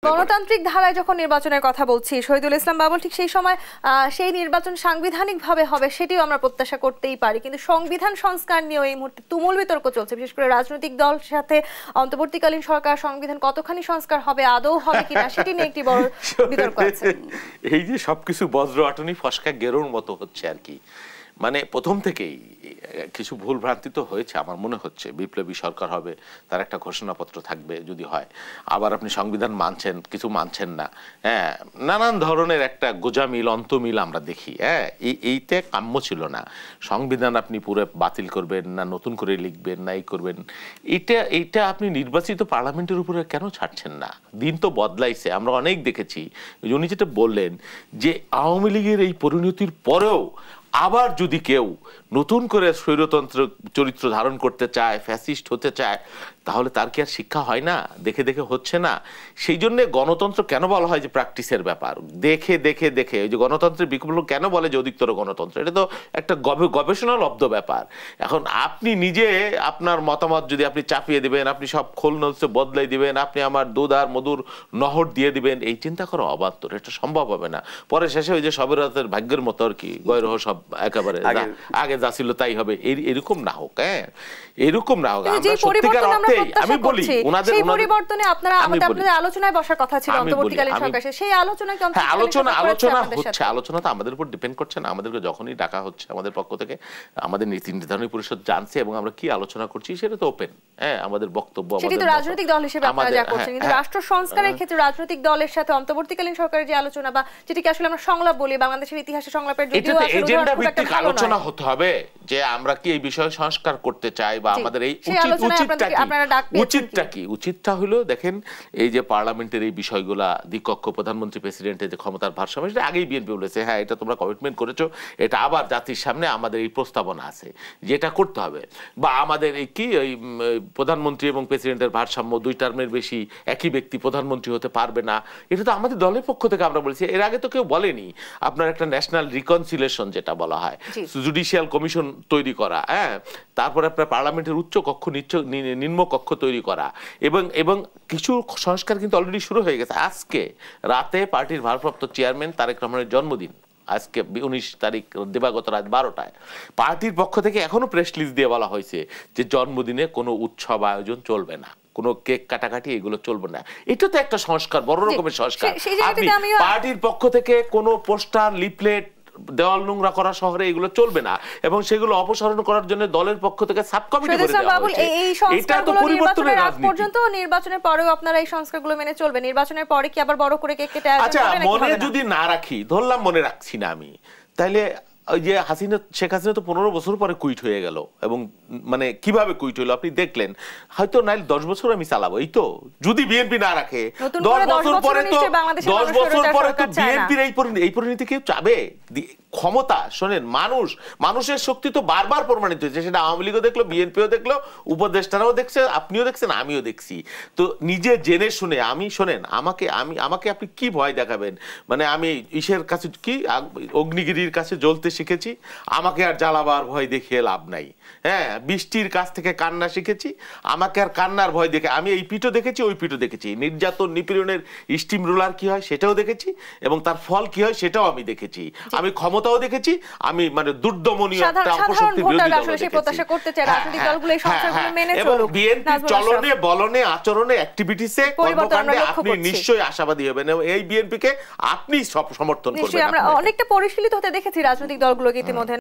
গণতান্ত্রিক ধারায় যখন নির্বাচনের কথা বলছি শহীদুল ইসলাম বাবুল, ঠিক সেই সময় সেই নির্বাচন সাংবিধানিকভাবে হবে সেটিও আমরা প্রত্যাশা করতেই পারি, কিন্তু সংবিধান সংস্কার নিয়েও এই মুহূর্তে তুমুল বিতর্ক চলছে। বিশেষ করে রাজনৈতিক দল সাথে অন্তর্বর্তীকালীন সরকার সংবিধান কতখানি সংস্কার হবে, আদৌ হবে কিনা, সেটি নিয়ে একটি বড় বিতর্ক আছে। এই যে সবকিছু বজ্র আটনি ফসকা গেরোর মতো হচ্ছে আর কি, মানে প্রথম থেকেই কিছু ভুল ভ্রান্তি তো হয়েছে। আমার মনে হচ্ছে বিপ্লবী সরকার হবে, তার একটা ঘোষণাপত্র থাকবে যদি হয়, আবার আপনি সংবিধান মানছেন, কিছু মানছেন না, হ্যাঁ, নানান ধরনের একটা গোজামিল অন্তমিল আমরা দেখি। হ্যাঁ, এইটা কাম্য ছিল না। সংবিধান আপনি পুরো বাতিল করবেন না, নতুন করে লিখবেন না, এই করবেন, এইটা আপনি নির্বাচিত পার্লামেন্টের উপরে কেন ছাড়ছেন না? দিন তো বদলাইছে, আমরা অনেক দেখেছি। উনি যেটা বললেন যে আওয়ামী লীগের এই পরিণতির পরেও আবার যদি কেউ নতুন করে স্বৈরতন্ত্র চরিত্র ধারণ করতে চায়, ফ্যাসিস্ট হতে চায়, তাহলে তার কি আর শিক্ষা হয় না? দেখে দেখে হচ্ছে না? সেই জন্য গণতন্ত্র কেন বলা হয় যে প্র্যাকটিসের ব্যাপার, দেখে দেখে দেখে। ওই যে গণতন্ত্রের বিকল্প কেন বলে যে অধিকতর গণতন্ত্র, এটা তো একটা গবেষণালব্ধ ব্যাপার। এখন আপনি নিজে আপনার মতামত যদি আপনি চাপিয়ে দিবেন, আপনি সব খোল নলসে বদলাই দিবেন, আপনি আমার দুধ আর মধুর নহর দিয়ে দিবেন, এই চিন্তা করা অবান্তর, এটা সম্ভব হবে না। পরে শেষে ওই যে সবের রাতের ভাগ্যের মতো আর কি, গৈরহ সব একেবারে আগে যা ছিল তাই হবে, এরকম না হোক। হ্যাঁ, এরকম না হোক। সত্যিকার অর্থে আমি বলি ওনাদের পরিবর্তনে আপনারা আমাদের আলোচনায় বসার কথা ছিল অন্তর্বর্তীকালীন সরকারের, সেই আলোচনা কি আলোচনা তো আমাদের উপর ডিপেন্ড করছে না। আমাদেরকে যখনই ডাকা হচ্ছে আমাদের পক্ষ থেকে, আমাদের নীতি নির্ধারণী পরিষদ জানছে এবং আমরা কি আলোচনা করছি সেটা তো ওপেন। হ্যাঁ, আমাদের বক্তব্য, সেটি তো রাজনৈতিক দল হিসেবে আপনারা যা করছেন, কিন্তু রাষ্ট্র সংস্কারের ক্ষেত্রে রাজনৈতিক দলের সাথে অন্তর্বর্তীকালীন সরকারের যে আলোচনা, বা যেটিকে আসলে আমরা সংলাপ বলি, বাংলাদেশের ইতিহাসে সংলাপের যদিও এজেন্ডা ভিত্তিক আলোচনা হতে হবে যে আমরা কি এই বিষয়ে সংস্কার করতে চাই, বা আমাদের এই উচিতটা হলো, দেখেন এই যে পার্লামেন্টের এই বিষয়গুলা দ্বিকক্ষ প্রধানমন্ত্রী প্রেসিডেন্টের যে ক্ষমতার ভারসাম্য, সেটা আগেই বিএনপি বলেছে, হ্যাঁ এটা তোমরা কমিটমেন্ট করেছো, এটা আবার জাতির সামনে আমাদের এই প্রস্তাবনা আছে যেটা করতে হবে। বা আমাদের এই কি ওই প্রধানমন্ত্রী এবং প্রেসিডেন্টের ভারসাম্য, 2 টার্মের বেশি একই ব্যক্তি প্রধানমন্ত্রী হতে পারবে না, এটা তো আমাদের দলের পক্ষ থেকে আমরা বলেছি। এর আগে তো কেউ বলেনি। আপনার একটা ন্যাশনাল রিকনসিলিয়েশন যেটা বলা হয়, জুডিশিয়াল কমিশন তৈরি করা, হ্যাঁ, তারপরে আপনার পার্লামেন্টের উচ্চ কক্ষ নিম্ন কক্ষ তৈরি করা, এবং কিছু সংস্কার কিন্তু অলরেডি শুরু হয়ে গেছে। আজকে রাতে পার্টির ভারপ্রাপ্ত চেয়ারম্যান তারেক রহমানের জন্মদিন, আজকে 19 তারিখ দিবাগত রাত 12টায় পার্টির পক্ষ থেকে এখনো প্রেস রিলিজ দিয়ে বলা হয়েছে যে জন্মদিনে কোনো উৎসব আয়োজন চলবে না, কোনো কেক কাটাকাটি এগুলো চলবে না। এটা তো একটা সংস্কার, বড় রকমের সংস্কার। পার্টির পক্ষ থেকে কোনো পোস্টার, লিফলেট, দেওয়াল নোংরা করা শহরে এগুলো চলবে না, এবং সেগুলো অপসারণ করার জন্য দলের পক্ষ থেকে সাব কমিটি করে দেওয়া হয়েছে। এটা তো পরিবর্তনের রাজনীতি। পর্যন্ত নির্বাচনের পরেও আপনারা এই সংস্কারগুলো মেনে চলবে? নির্বাচনের পরে কি আবার বড় করে কেক কেটে আয়োজন করবেন? আচ্ছা, মনে যদি না রাখি, ধরলাম মনে রাখছি না আমি, তাইলে ওই যে শেখ হাসিনা তো 15 বছর পরে কুইট হয়ে গেল, এবং মানে কিভাবে কুইট হলো আপনি দেখলেন। হয়তো নাইলে 10 বছর আমি চালাবো, এই তো যদি বিএনপি না রাখে 10 বছর পরে তো বিএনপির এই পরিণতি কেউ চাবে? ক্ষমতা, শোনেন, মানুষের শক্তি তো বারবার প্রমাণিত হয়েছে, সেটা আওয়ামী লীগও দেখলো, বিএনপিও দেখলো, উপদেষ্টারাও দেখছে, আপনিও দেখছেন, আমিও দেখছি। তো নিজে জেনে শুনে শোনেন, আমাকে আপনি কি ভয় দেখাবেন? মানে আমি ইসের কাছে কি অগ্নিগিরির কাছে জ্বলতে শিখেছি, আমাকে আর জ্বালাবার ভয় দেখিয়ে লাভ নাই। হ্যাঁ, বৃষ্টির কাছ থেকে কান্না শিখেছি, আমাকে আর কান্নার ভয় দেখে, আমি এই পিঠও দেখেছি, ওই পিঠও দেখেছি, নির্যাতন নিপীড়নের স্টিম রোলার কি হয় সেটাও দেখেছি, এবং তার ফল কি হয় সেটাও আমি দেখেছি, আমি ক্ষমতাও দেখেছি, আমি মানে দুর্দমনীয় একটা অপশক্তির বিরোধিতা দেখেছি। এবং বিএনপির চলনে, বলনে, আচরণে, অ্যাক্টিভিটিসে, কর্মকাণ্ডে আপনি নিশ্চয়ই আশাবাদী হবেন, এবং এই বিএনপিকে আপনি সব সমর্থন করবেন। আমরা অনেকটা পরিশীলিত হতে দেখেছি রাজনৈতিক দলগুলোকে ইতিমধ্যে।